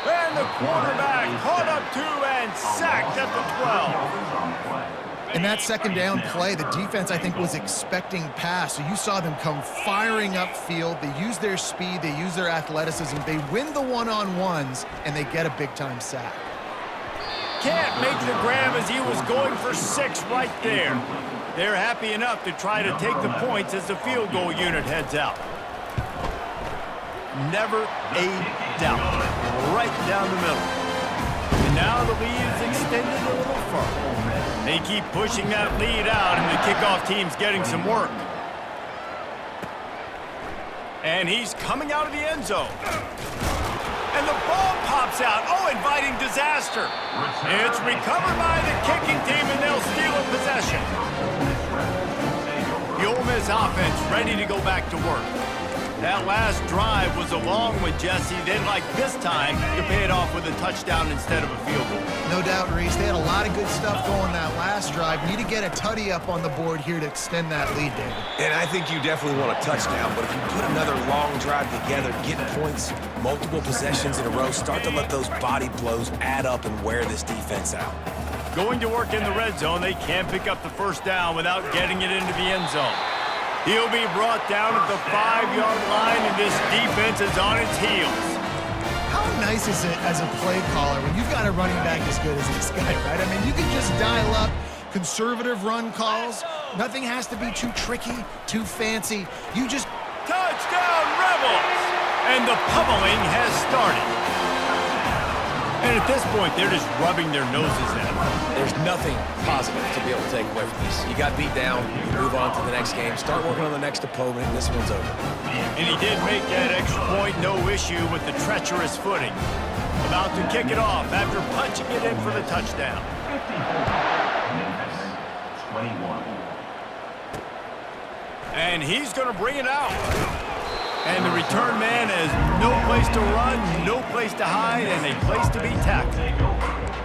And the quarterback caught up to and sacked at the 12. In that second down play, the defense, I think, was expecting pass. So you saw them come firing upfield. They use their speed. They use their athleticism. They win the one-on-ones, and they get a big-time sack. Can't make the grab as he was going for 6 right there. They're happy enough to try to take the points as the field goal unit heads out. Never a doubt. Right down the middle. And now the lead is extended a little further. They keep pushing that lead out, and the kickoff team's getting some work. And he's coming out of the end zone. And the ball pops out. Oh, inviting disaster. It's recovered by the kicking team, and they'll steal a possession. The Ole Miss offense ready to go back to work. That last drive was a long one, Jesse. They'd like this time to pay it off with a touchdown instead of a field goal. No doubt, Reese. They had a lot of good stuff going that last drive. Need to get a tutty up on the board here to extend that lead, David. And I think you definitely want a touchdown, but if you put another long drive together, get points, multiple possessions in a row, start to let those body blows add up and wear this defense out. Going to work in the red zone, they can't pick up the first down without getting it into the end zone. He'll be brought down at the 5-yard line, and this defense is on its heels. How nice is it as a play caller when you've got a running back as good as this guy, right? I mean, you can just dial up conservative run calls. Nothing has to be too tricky, too fancy. You just... Touchdown, Rebels! And the pummeling has started. And at this point, they're just rubbing their noses in it. There's nothing positive to be able to take away from this. You got beat down, you move on to the next game, start working on the next opponent, and this one's over. And he did make that extra point, no issue with the treacherous footing. About to kick it off after punching it in for the touchdown. 21. And he's going to bring it out. And the return man has no place to run, no place to hide, and a place to be tackled.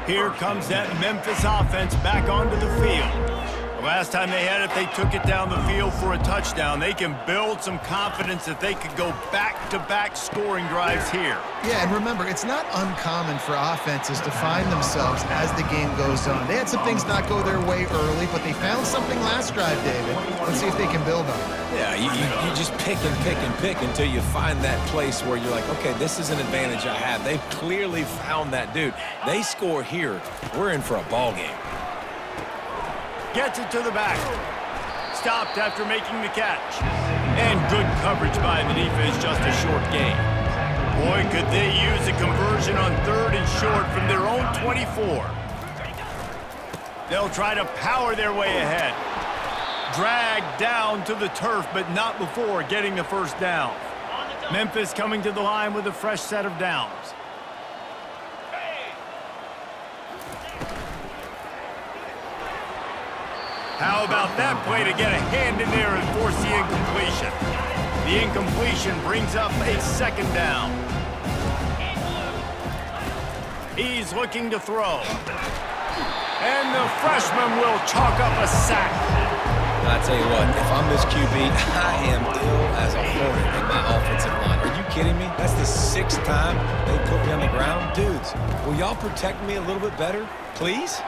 Here comes that Memphis offense back onto the field. The last time they had it, they took it down the field for a touchdown. They can build some confidence that they could go back-to-back scoring drives here. Yeah, and remember, it's not uncommon for offenses to find themselves as the game goes on. They had some things not go their way early, but they found something last drive, David. Let's see if they can build on it. Yeah, you just pick and pick and pick until you find that place where you're like, okay, this is an advantage I have. They've clearly found that dude. They score here, we're in for a ball game. Gets it to the back. Stopped after making the catch. And good coverage by the defense, just a short gain. Boy, could they use a conversion on 3rd and short from their own 24. They'll try to power their way ahead. Dragged down to the turf, but not before getting the first down. Memphis coming to the line with a fresh set of downs. How about that play to get a hand in there and force the incompletion? The incompletion brings up a second down. He's looking to throw. And the freshman will chalk up a sack. I tell you what, if I'm this QB, I am ill as a hornet in my offensive line. Are you kidding me? That's the 6th time they put me on the ground. Dudes, will y'all protect me a little bit better, please?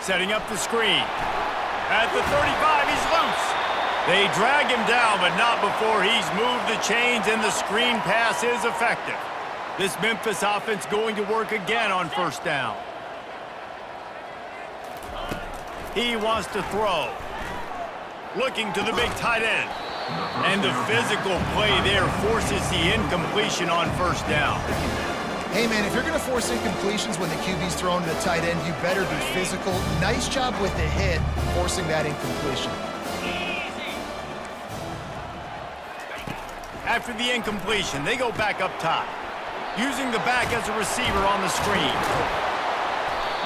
Setting up the screen. At the 35, he's loose. They drag him down, but not before he's moved the chains, and the screen pass is effective. This Memphis offense going to work again on first down. He wants to throw. Looking to the big tight end. And the physical play there forces the incompletion on first down. Hey, man, if you're going to force incompletions when the QB's throwing to the tight end, you better be physical. Nice job with the hit, forcing that incompletion. After the incompletion, they go back up top, using the back as a receiver on the screen.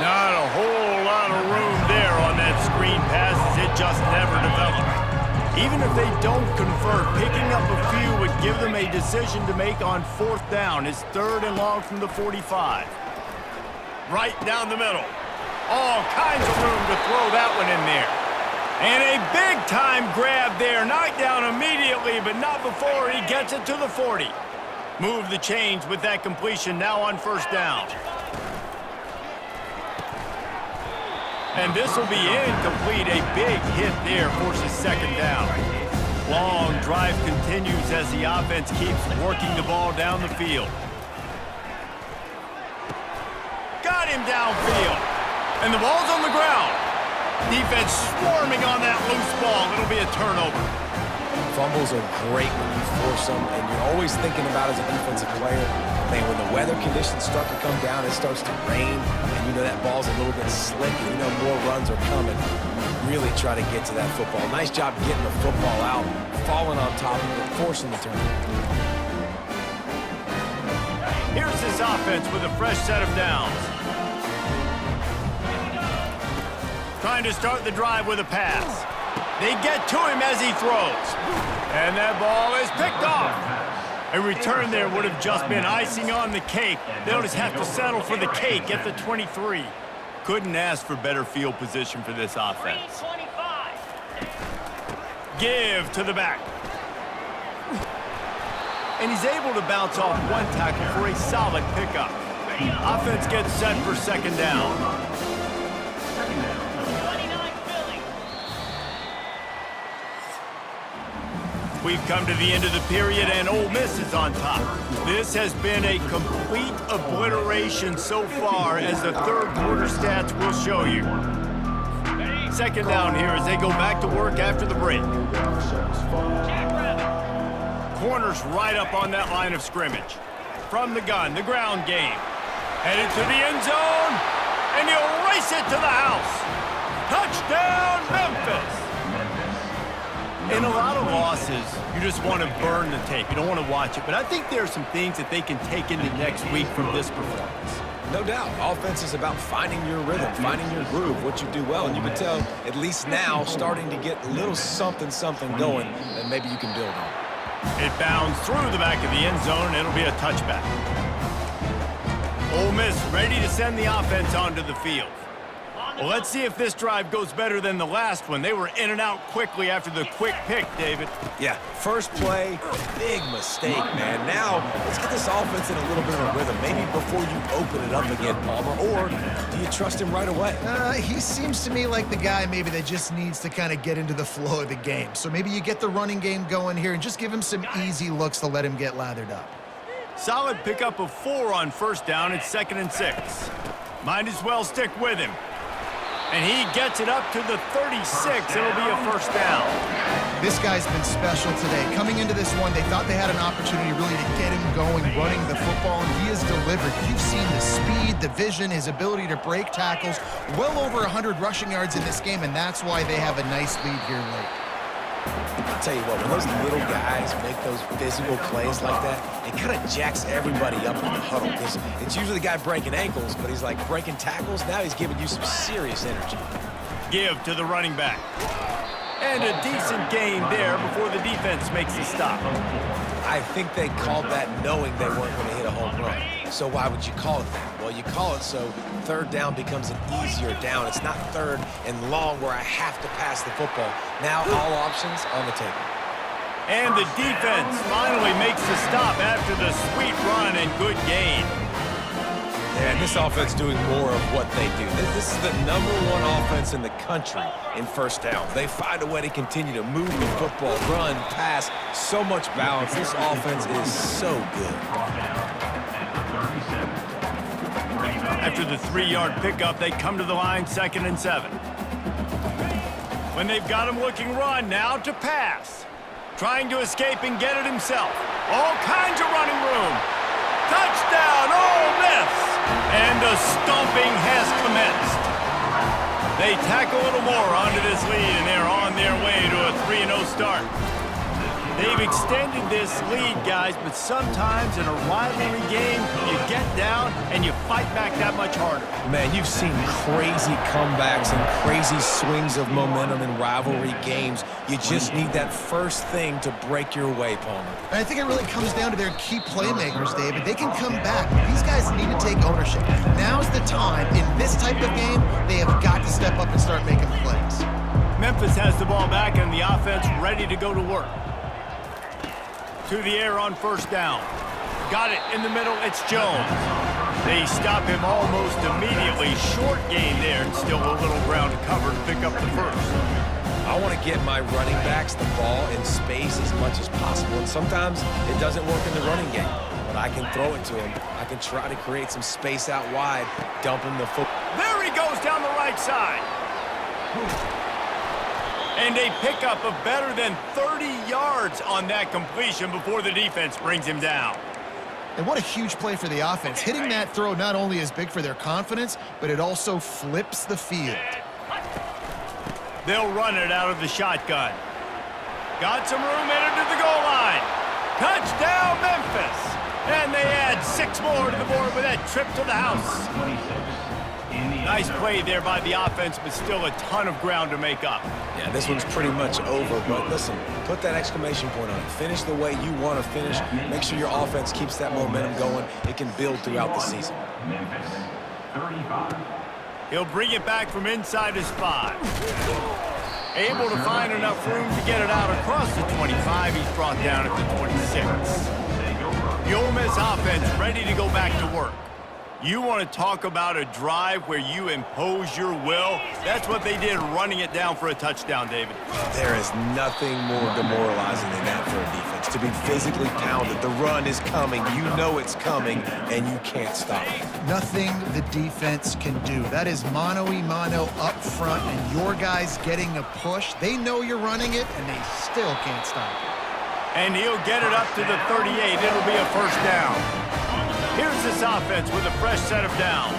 Not a whole lot of room there on that screen pass, as it just never developed. Even if they don't convert, picking up a few would give them a decision to make on 4th down. It's 3rd and long from the 45. Right down the middle. All kinds of room to throw that one in there. And a big-time grab there. Knocked down immediately, but not before he gets it to the 40. Move the chains with that completion now on first down. And this will be incomplete. A big hit there forces second down. Long drive continues as the offense keeps working the ball down the field. Got him downfield. And the ball's on the ground. Defense swarming on that loose ball. It'll be a turnover. Fumbles are great when you force them, and you're always thinking about as a defensive player, man, when the weather conditions start to come down, it starts to rain, and you know that ball's a little bit slick, and you know more runs are coming. Really try to get to that football. Nice job getting the football out, falling on top of it, forcing the turnover. Here's this offense with a fresh set of downs. Trying to start the drive with a pass. They get to him as he throws. And that ball is picked off. A return there would have just been icing on the cake. They'll just have to settle for the cake at the 23. Couldn't ask for better field position for this offense. Give to the back. And he's able to bounce off one tackle for a solid pickup. Offense gets set for second down. We've come to the end of the period, and Ole Miss is on top. This has been a complete obliteration so far, as the third quarter stats will show you. Second down here as they go back to work after the break. Corners right up on that line of scrimmage. From the gun, the ground game. Headed to the end zone, and he'll race it to the house. Touchdown, Memphis! In a lot of losses, you just want to burn the tape. You don't want to watch it. But I think there are some things that they can take into next week from this performance. No doubt. Offense is about finding your rhythm, finding your groove, what you do well. And you can tell, at least now, starting to get a little something going that maybe you can build on. It bounds through the back of the end zone, and it'll be a touchback. Ole Miss ready to send the offense onto the field. Well, let's see if this drive goes better than the last one. They were in and out quickly after the quick pick, David. Yeah, first play, big mistake, man. Now, let's get this offense in a little bit of a rhythm. Maybe before you open it up again, Palmer, or do you trust him right away? He seems to me like the guy maybe that just needs to kind of get into the flow of the game. So maybe you get the running game going here and just give him some easy looks to let him get lathered up. Solid pickup of 4 on first down. It's 2nd and 6. Might as well stick with him. And he gets it up to the 36. It'll be a first down. This guy's been special today. Coming into this one, they thought they had an opportunity really to get him going, running the football, and he has delivered. You've seen the speed, the vision, his ability to break tackles. Well over 100 rushing yards in this game, and that's why they have a nice lead here late. I'll tell you what, when those little guys make those physical plays like that, it kind of jacks everybody up in the huddle, because it's usually the guy breaking ankles, but he's like breaking tackles. Now he's giving you some serious energy. Give to the running back. And a decent gain there before the defense makes the stop. I think they called that knowing they weren't going to hit a home run. So why would you call it that? Well, you call it so third down becomes an easier down. It's not third and long where I have to pass the football. Now all options on the table. And the defense finally makes the stop after the sweet run and good gain. And this offense doing more of what they do. This is the #1 offense in the country in first downs. They find a way to continue to move the football, run, pass, so much balance. This offense is so good. After the 3-yard pickup, they come to the line 2nd and 7. When they've got him looking run, now to pass. Trying to escape and get it himself. All kinds of running room. Touchdown, Ole Miss! And a stomping has commenced. They tack a little more onto this lead, and they're on their way to a 3-0 start. They've extended this lead, guys, but sometimes in a rivalry game, you get down and you fight back that much harder. Man, you've seen crazy comebacks and crazy swings of momentum in rivalry games. You just need that first thing to break your way, Palmer. And I think it really comes down to their key playmakers, David. They can come back. These guys need to take ownership. Now's the time. In this type of game, they have got to step up and start making plays. Memphis has the ball back and the offense ready to go to work. To the air on first down. Got it in the middle, it's Jones. They stop him almost immediately. Short gain there, and still a little ground to cover to pick up the first. I want to get my running backs the ball in space as much as possible, and sometimes it doesn't work in the running game, but I can throw it to him. I can try to create some space out wide, dump him the football. There he goes down the right side. And a pickup of better than 30 yards on that completion before the defense brings him down. And what a huge play for the offense. Hitting that throw not only is big for their confidence, but it also flips the field. They'll run it out of the shotgun. Got some room headed to the goal line. Touchdown, Memphis! And they add 6 more to the board with that trip to the house. Nice play there by the offense, but still a ton of ground to make up. Yeah, this one's pretty much over, but listen, put that exclamation point on it. Finish the way you want to finish. Make sure your offense keeps that momentum going. It can build throughout the season. Memphis, 35. He'll bring it back from inside his 5. Able to find enough room to get it out across the 25. He's brought down at the 26. The Ole Miss offense ready to go back to work. You want to talk about a drive where you impose your will? That's what they did, running it down for a touchdown, David. There is nothing more demoralizing than that for a defense. To be physically pounded, the run is coming, you know it's coming, and you can't stop it. Nothing the defense can do. That is mano-a-mano up front, and your guys getting a push. They know you're running it, and they still can't stop it. And he'll get it up to the 38. It'll be a first down. Here's this offense with a fresh set of downs.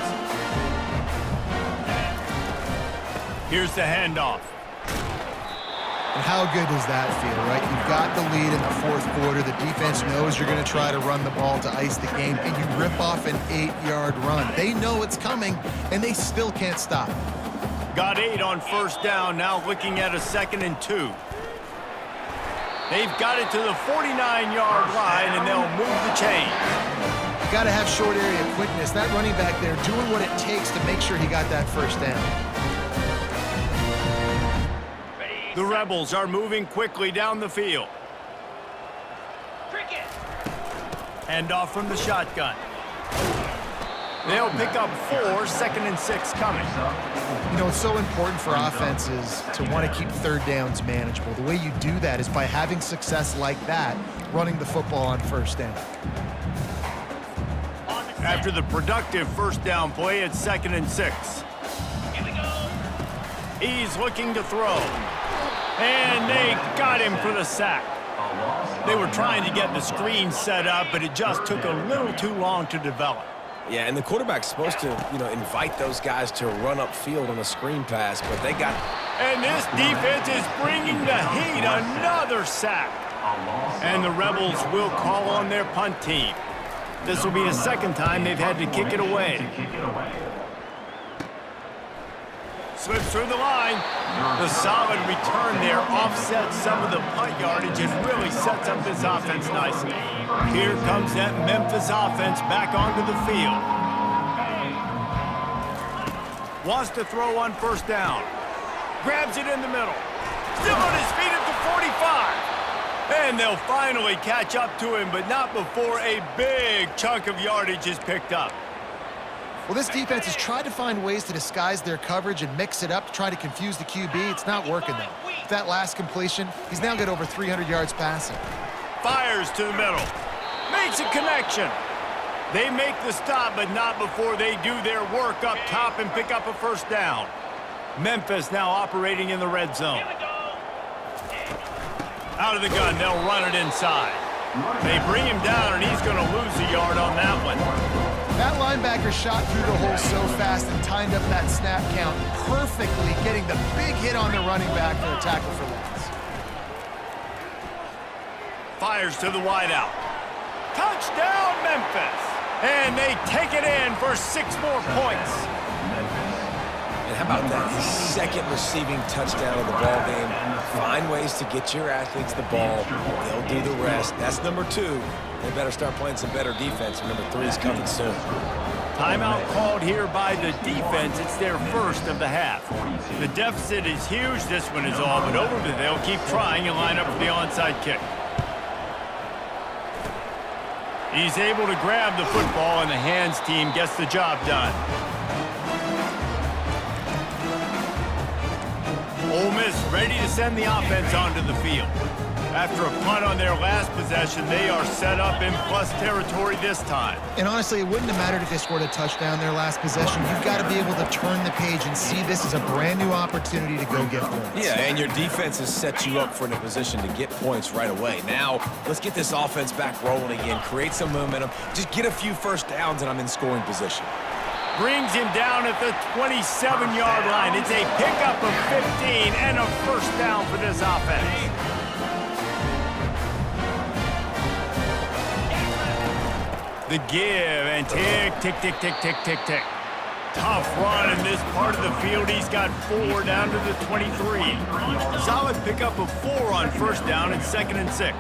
Here's the handoff. And how good does that feel, right? You've got the lead in the fourth quarter. The defense knows you're going to try to run the ball to ice the game, and you rip off an 8-yard run. They know it's coming, and they still can't stop it. Got 8 on first down, now looking at a 2nd and 2. They've got it to the 49-yard line, and they'll move the chain. You got to have short area quickness. That running back there doing what it takes to make sure he got that first down. The Rebels are moving quickly down the field. Hand off from the shotgun. They'll pick up 4, 2nd and 6 coming. You know, it's so important for offenses to want to keep third downs manageable. The way you do that is by having success like that, running the football on first down. After the productive first down play, it's 2nd and 6. He's looking to throw. And they got him for the sack. They were trying to get the screen set up, but it just took a little too long to develop. Yeah, and the quarterback's supposed to, invite those guys to run upfield on a screen pass, but they got... And this defense is bringing the heat. Another sack. And the Rebels will call on their punt team. This will be the second time they've had to kick it away. Slips through the line. The solid return there offsets some of the punt yardage and really sets up this offense nicely. Here comes that Memphis offense back onto the field. Wants to throw on first down. Grabs it in the middle. Still on his feet at the 45. And they'll finally catch up to him, but not before a big chunk of yardage is picked up. Well, this defense has tried to find ways to disguise their coverage and mix it up to try to confuse the QB. It's not working, though. With that last completion, he's now got over 300 yards passing. Fires to the middle. Makes a connection. They make the stop, but not before they do their work up top and pick up a first down. Memphis now operating in the red zone. Out of the gun, they'll run it inside. They bring him down, and he's going to lose a yard on that one. That linebacker shot through the hole so fast and timed up that snap count perfectly, getting the big hit on the running back for a tackle for loss. Fires to the wideout. Touchdown, Memphis! And they take it in for 6 more points. And how about that? His second receiving touchdown of the ball game. Find ways to get your athletes the ball. They'll do the rest. That's number 2. They better start playing some better defense. Number 3 is coming soon. Timeout called here by the defense. It's their first of the half. The deficit is huge. This one is all but over, but they'll keep trying and line up for the onside kick. He's able to grab the football, and the hands team gets the job done. Ole Miss ready to send the offense onto the field. After a punt on their last possession, they are set up in plus territory this time. And honestly, it wouldn't have mattered if they scored a touchdown their last possession. You've got to be able to turn the page and see this as a brand new opportunity to go get points. Yeah, and your defense has set you up for a position to get points right away. Now, let's get this offense back rolling again, create some momentum, just get a few first downs, and I'm in scoring position. Brings him down at the 27-yard line. It's a pickup of 15 and a first down for this offense. The give and tick, tick, tick, tick, tick, tick, tick. Tough run in this part of the field. He's got 4 down to the 23. Solid pickup of 4 on first down and 2nd and 6.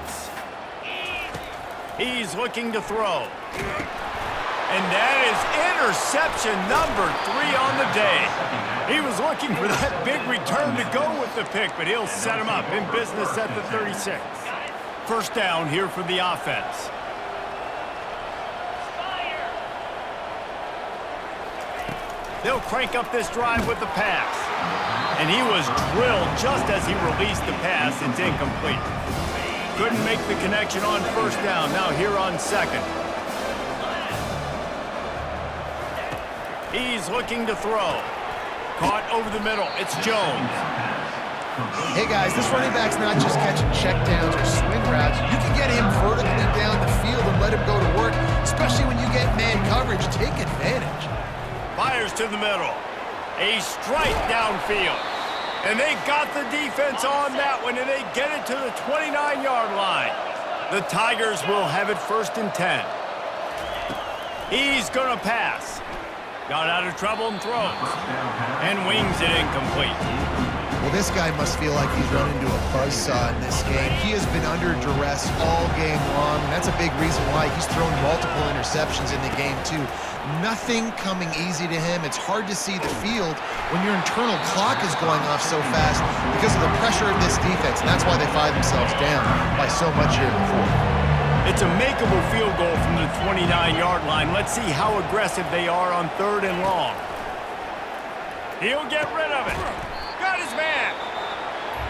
He's looking to throw. And that is interception number 3 on the day. He was looking for that big return to go with the pick, but he'll set him up in business at the 36. First down here for the offense. They'll crank up this drive with the pass. And he was drilled just as he released the pass. It's incomplete. Couldn't make the connection on first down. Now here on second. He's looking to throw. Caught over the middle. It's Jones. Hey, guys, this running back's not just catching checkdowns or swing routes. You can get him vertically down the field and let him go to work, especially when you get man coverage. Take advantage. Fires to the middle. A strike downfield. And they got the defense on that one, and they get it to the 29-yard line. The Tigers will have it 1st and 10. He's going to pass. Got out of trouble and throws. And wings it incomplete. Well, this guy must feel like he's run into a buzzsaw in this game. He has been under duress all game long, and that's a big reason why he's thrown multiple interceptions in the game, too. Nothing coming easy to him. It's hard to see the field when your internal clock is going off so fast because of the pressure of this defense, and that's why they find themselves down by so much here in the fourth. It's a makeable field goal from the 29-yard line. Let's see how aggressive they are on 3rd and long. He'll get rid of it. Got his man.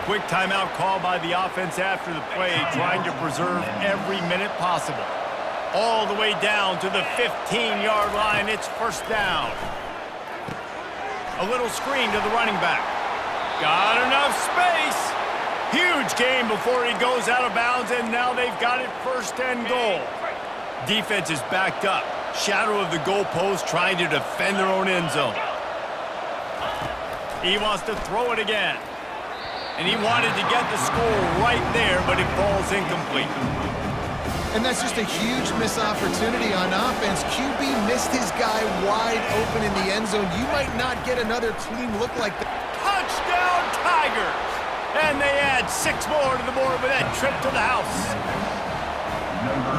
Quick timeout call by the offense after the play, trying to preserve every minute possible. All the way down to the 15-yard line. It's 1st down. A little screen to the running back. Got enough space. Huge gain before he goes out of bounds, and now they've got it 1st and goal. Defense is backed up. Shadow of the goalpost, trying to defend their own end zone. He wants to throw it again. And he wanted to get the score right there, but it falls incomplete. And that's just a huge missed opportunity on offense. QB missed his guy wide open in the end zone. You might not get another clean look like that. Touchdown, Tigers! And they add 6 more to the board with that trip to the house.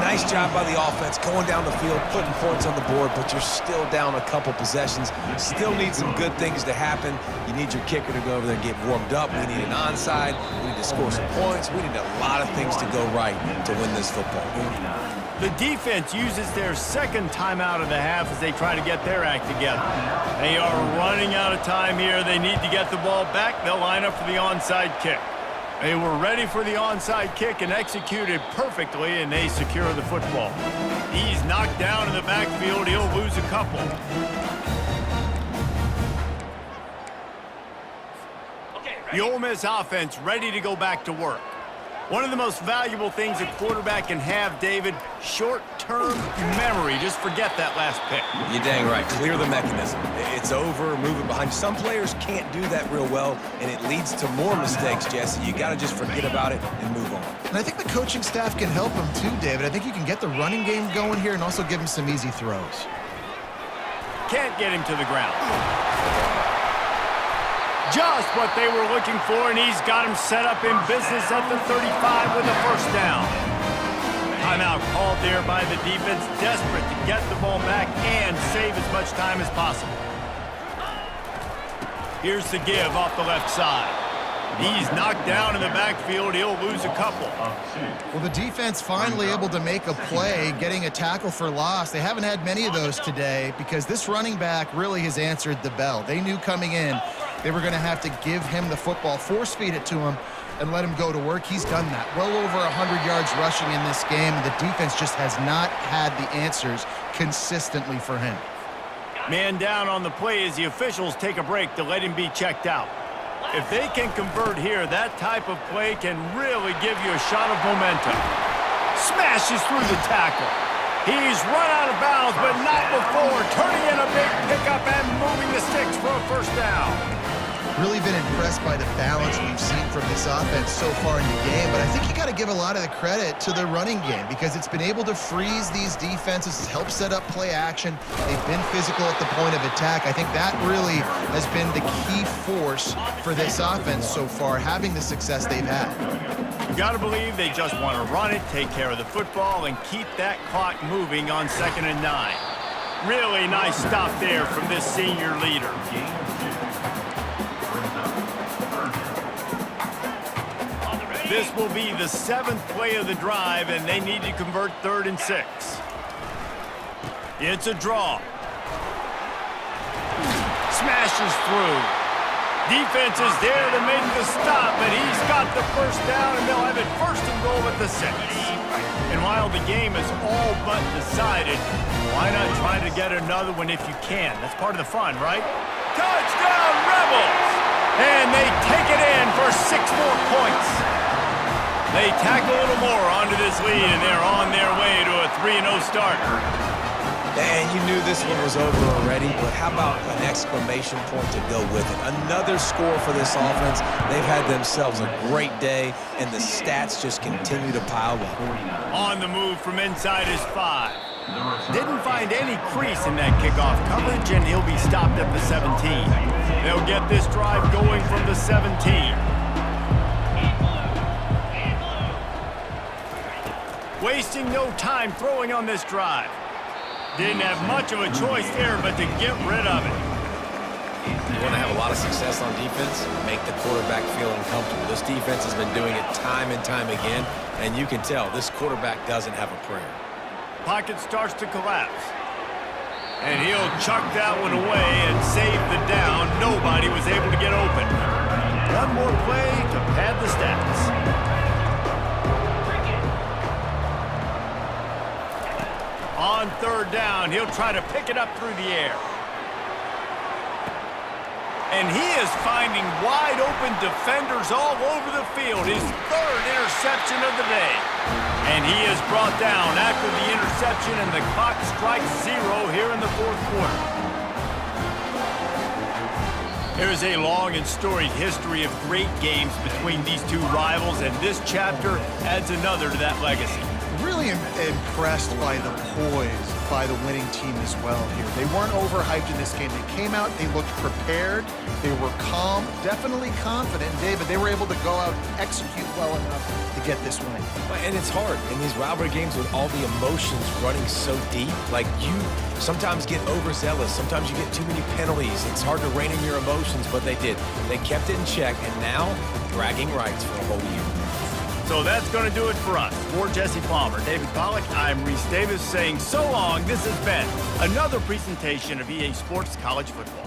Nice job by the offense going down the field, putting points on the board, but you're still down a couple possessions. Still need some good things to happen. You need your kicker to go over there and get warmed up. We need an onside. We need to score some points. We need a lot of things to go right to win this football game. The defense uses their 2nd timeout of the half as they try to get their act together. They are running out of time here. They need to get the ball back. They'll line up for the onside kick. They were ready for the onside kick and executed perfectly, and they secure the football. He's knocked down in the backfield. He'll lose a couple. The Ole Miss offense ready to go back to work. One of the most valuable things a quarterback can have, David, short-term memory. Just forget that last pick. You're dang right. Clear the mechanism. It's over, move it behind you. Some players can't do that real well, and it leads to more mistakes, Jesse. You got to just forget about it and move on. And I think the coaching staff can help him too, David. I think you can get the running game going here and also give him some easy throws. Can't get him to the ground. Just what they were looking for, and he's got him set up in business at the 35 with a 1st down. Timeout called there by the defense, desperate to get the ball back and save as much time as possible. Here's the give off the left side. He's knocked down in the backfield. He'll lose a couple. Well, the defense finally able to make a play, getting a tackle for loss. They haven't had many of those today because this running back really has answered the bell. They knew coming in they were going to have to give him the football, force feed it to him, and let him go to work. He's done that. Well over 100 yards rushing in this game. The defense just has not had the answers consistently for him. Man down on the play as the officials take a break to let him be checked out. If they can convert here, that type of play can really give you a shot of momentum. Smashes through the tackle. He's run out of bounds, but not before turning in a big pickup and moving the sticks for a 1st down. Really been impressed by the balance we've seen from this offense so far in the game, but I think you got to give a lot of the credit to the running game because it's been able to freeze these defenses, help set up play action. They've been physical at the point of attack. I think that really has been the key force for this offense so far, having the success they've had. You got to believe they just want to run it, take care of the football, and keep that clock moving on 2nd and 9. Really nice stop there from this senior leader. This will be the 7th play of the drive, and they need to convert 3rd and 6. It's a draw. smashes through. Defense is there to make the stop, but he's got the first down, and they'll have it first and goal at the 6. And while the game is all but decided, why not try to get another one if you can? That's part of the fun, right? Touchdown, Rebels! And they take it in for 6 more points. They tack a little more onto this lead, and they're on their way to a 3-0 start. And you knew this one was over already, but how about an exclamation point to go with it? Another score for this offense. They've had themselves a great day, and the stats just continue to pile up. On the move from inside is 5. Didn't find any crease in that kickoff coverage, and he'll be stopped at the 17. They'll get this drive going from the 17. Wasting no time throwing on this drive. Didn't have much of a choice there but to get rid of it. You want to have a lot of success on defense? Make the quarterback feel uncomfortable. This defense has been doing it time and time again, and you can tell this quarterback doesn't have a prayer. Pocket starts to collapse. And he'll chuck that one away and save the down. Nobody was able to get open. One more play to pad the stats. On 3rd down, he'll try to pick it up through the air. And he is finding wide open defenders all over the field. His 3rd interception of the day. And he is brought down after the interception, and the clock strikes 0 here in the 4th quarter. There's a long and storied history of great games between these two rivals, and this chapter adds another to that legacy. Really impressed by the poise by the winning team as well here. They weren't overhyped in this game. They came out, they looked prepared, they were calm, definitely confident. David, they were able to go out and execute well enough to get this win. And it's hard in these rivalry games with all the emotions running so deep. Like, you sometimes get overzealous. Sometimes you get too many penalties. It's hard to rein in your emotions, but they did. They kept it in check, and now bragging rights for a whole year. So that's going to do it for us. For Jesse Palmer, David Pollack, I'm Reese Davis saying so long. This has been another presentation of EA Sports College Football.